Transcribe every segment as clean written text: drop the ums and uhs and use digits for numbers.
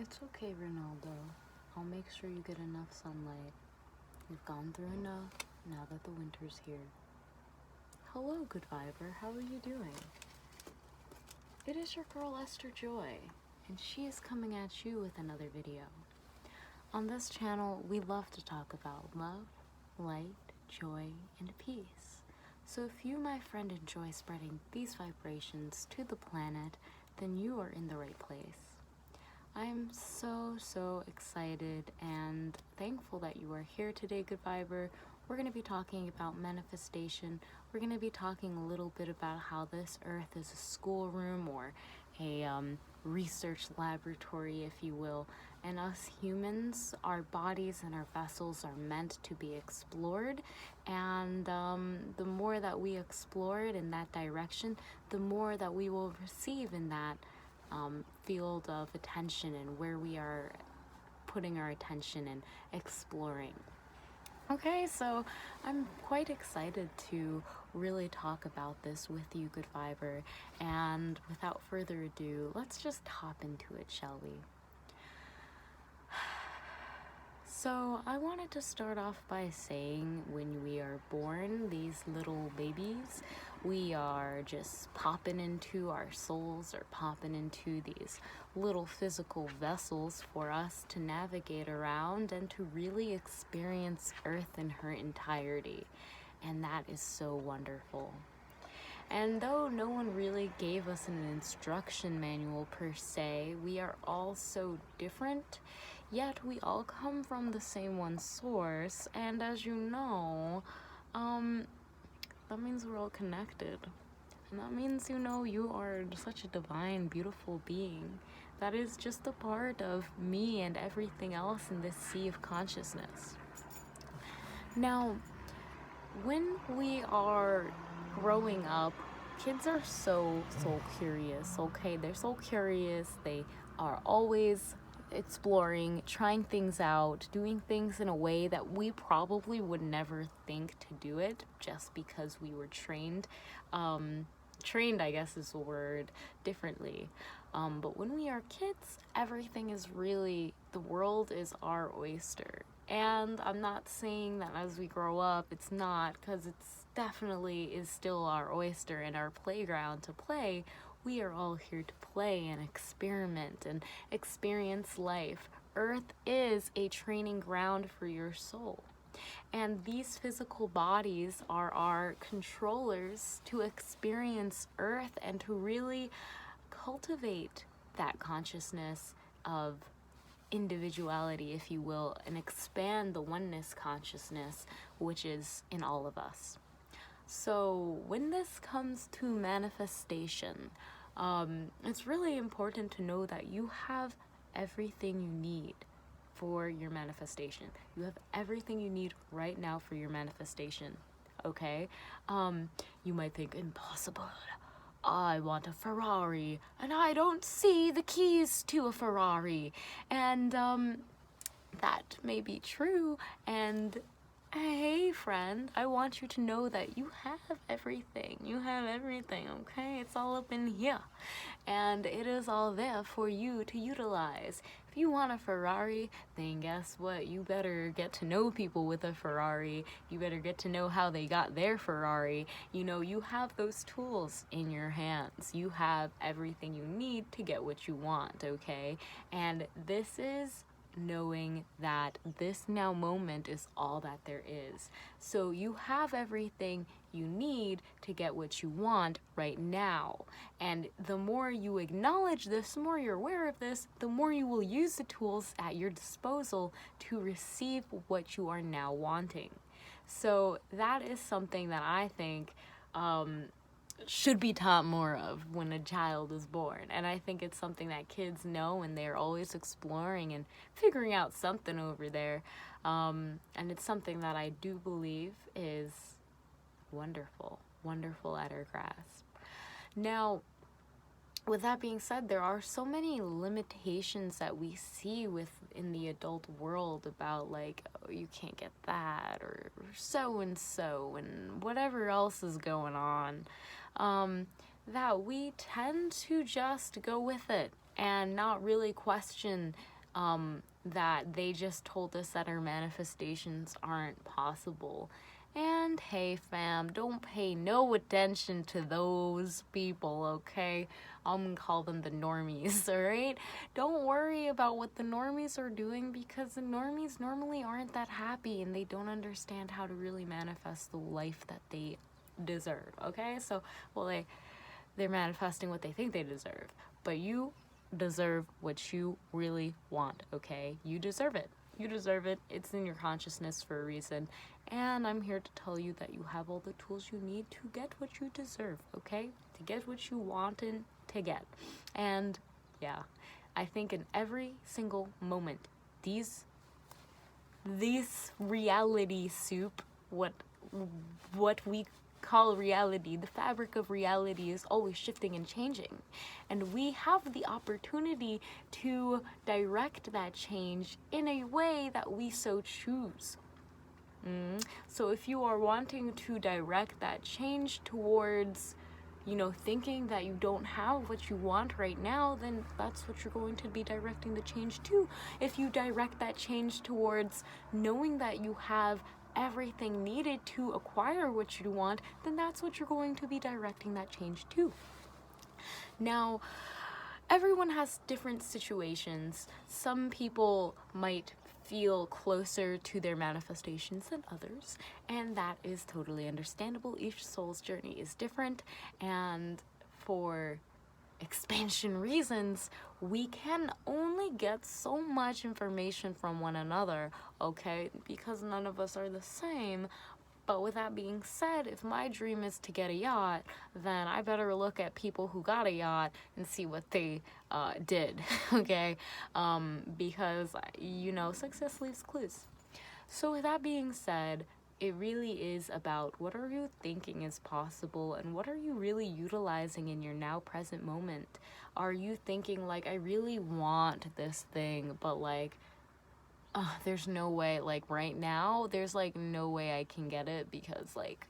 It's okay, Ronaldo. I'll make sure you get enough sunlight. You've gone through enough now that the winter's here. Hello, Good Viber. How are you doing? It is your girl Esther Joy, and she is coming at you with another video. On this channel, we love to talk about love, light, joy, and peace. So if you, my friend, enjoy spreading these vibrations to the planet, then you are in the right place. I'm so excited and thankful that you are here today, Good Viber. We're going to be talking about manifestation. We're going to be talking a little bit about how this earth is a schoolroom or a research laboratory, if you will. And us humans, our bodies and our vessels are meant to be explored. And the more that we explore it in that direction, the more that we will receive in that field of attention and where we are putting our attention and exploring. Okay, so I'm quite excited to really talk about this with you, Good Viber, and without further ado, let's just hop into it, shall we? So I wanted to start off by saying when we are born, these little babies, we are just popping into our souls or popping into these little physical vessels for us to navigate around and to really experience Earth in her entirety. And that is so wonderful. And though no one really gave us an instruction manual per se, we are all so different, yet we all come from the same one source, and as you know, that means we're all connected. And that means, you are such a divine, beautiful being. That is just a part of me and everything else in this sea of consciousness. Now, when we are growing up, kids are so curious, okay? They're so curious. They are always exploring, trying things out, doing things in a way that we probably would never think to do it just because we were trained. Trained, I guess is the word, differently. But when we are kids, everything is really, the world is our oyster. And I'm not saying that as we grow up, it's not, because it's definitely is still our oyster and our playground to play. We are all here to play and experiment and experience life. Earth is a training ground for your soul. And these physical bodies are our controllers to experience Earth and to really cultivate that consciousness of individuality, if you will, and expand the oneness consciousness which is in all of us. So when this comes to manifestation, it's really important to know that you have everything you need for your manifestation. You have everything you need right now for your manifestation, okay? You might think, impossible. I want a Ferrari, and I don't see the keys to a Ferrari. And that may be true, and hey friend, I want you to know that you have everything. You have everything, okay? It's all up in here. And it is all there for you to utilize. If you want a Ferrari, then guess what? You better get to know people with a Ferrari. You better get to know how they got their Ferrari. You have those tools in your hands. You have everything you need to get what you want, okay? And this is knowing that this now moment is all that there is. So you have everything you need to get what you want right now. And the more you acknowledge this, the more you're aware of this, the more you will use the tools at your disposal to receive what you are now wanting. So that is something that I think should be taught more of when a child is born. And I think it's something that kids know, and they're always exploring and figuring out something over there. And it's something that I do believe is wonderful at our grasp. Now, with that being said, there are so many limitations that we see in the adult world about, like, oh, you can't get that, or so and whatever else is going on, that we tend to just go with it and not really question that they just told us that our manifestations aren't possible. And hey fam, don't pay no attention to those people, okay? I'm gonna call them the normies, alright? Don't worry about what the normies are doing, because the normies normally aren't that happy and they don't understand how to really manifest the life that they deserve, okay? So, well, they're manifesting what they think they deserve, but you deserve what you really want, okay? You deserve it. You deserve it. It's in your consciousness for a reason. And I'm here to tell you that you have all the tools you need to get what you deserve, okay? To get what you wanted to get. And yeah, I think in every single moment, these reality soup, what we call reality, the fabric of reality is always shifting and changing. And we have the opportunity to direct that change in a way that we so choose. So if you are wanting to direct that change towards, thinking that you don't have what you want right now, then that's what you're going to be directing the change to. If you direct that change towards knowing that you have everything needed to acquire what you want, then that's what you're going to be directing that change to. Now, everyone has different situations. Some people might feel closer to their manifestations than others, and that is totally understandable. Each soul's journey is different, and for expansion reasons, we can only get so much information from one another, okay? Because none of us are the same. But with that being said, if my dream is to get a yacht, then I better look at people who got a yacht and see what they did, okay? Because, success leaves clues. So with that being said, it really is about what are you thinking is possible and what are you really utilizing in your now present moment. Are you thinking like, I really want this thing, but like, there's no way, like right now, there's like no way I can get it because like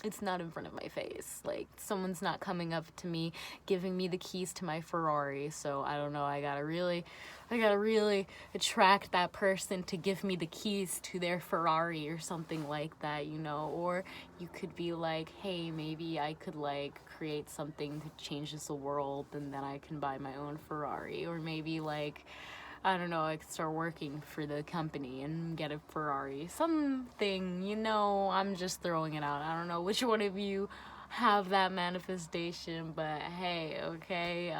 it's not in front of my face. Like someone's not coming up to me giving me the keys to my Ferrari, so I don't know, I gotta really attract that person to give me the keys to their Ferrari or something like that, or you could be like, hey, maybe I could like create something that changes the world and then I can buy my own Ferrari, or maybe like, I don't know, I could start working for the company and get a Ferrari. Something, I'm just throwing it out. I don't know which one of you have that manifestation, but hey, okay,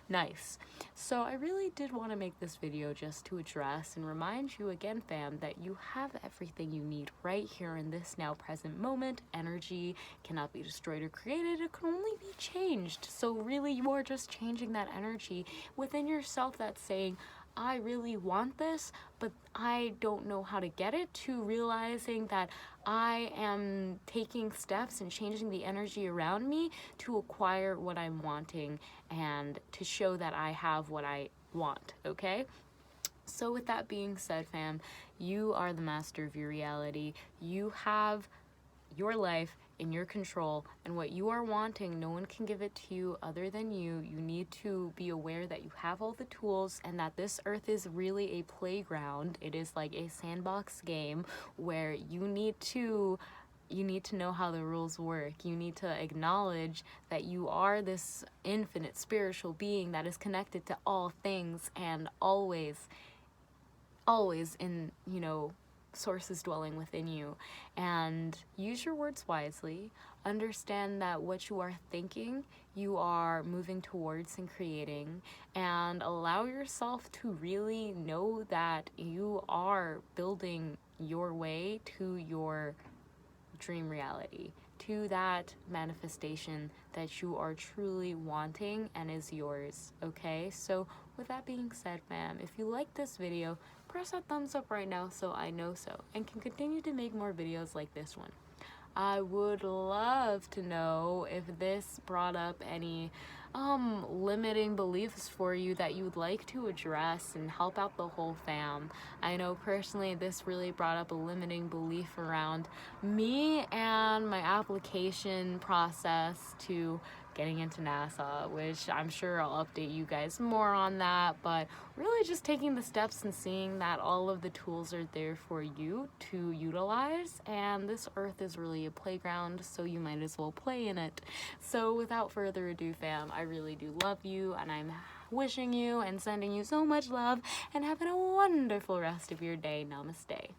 nice. So I really did want to make this video just to address and remind you again, fam, that you have everything you need right here in this now present moment. Energy cannot be destroyed or created, it can only be changed. So really, you are just changing that energy within yourself that's saying, I really want this, but I don't know how to get it, to realizing that I am taking steps and changing the energy around me to acquire what I'm wanting and to show that I have what I want, okay? So with that being said, fam, you are the master of your reality. You have your life in your control, and what you are wanting, no one can give it to you other than you. You need to be aware that you have all the tools and that this earth is really a playground. It is like a sandbox game where you need to know how the rules work. You need to acknowledge that you are this infinite spiritual being that is connected to all things and always in, sources dwelling within you. And use your words wisely. Understand that what you are thinking, you are moving towards and creating, and allow yourself to really know that you are building your way to your dream reality, to that manifestation that you are truly wanting and is yours, okay? So with that being said, fam, if you like this video, press that thumbs up right now so I know so, and can continue to make more videos like this one. I would love to know if this brought up any limiting beliefs for you that you'd like to address and help out the whole fam. I know personally this really brought up a limiting belief around me and my application process to getting into NASA, which I'm sure I'll update you guys more on that, but really just taking the steps and seeing that all of the tools are there for you to utilize, and this earth is really a playground, so you might as well play in it. So without further ado, fam, I really do love you, and I'm wishing you and sending you so much love, and having a wonderful rest of your day. Namaste.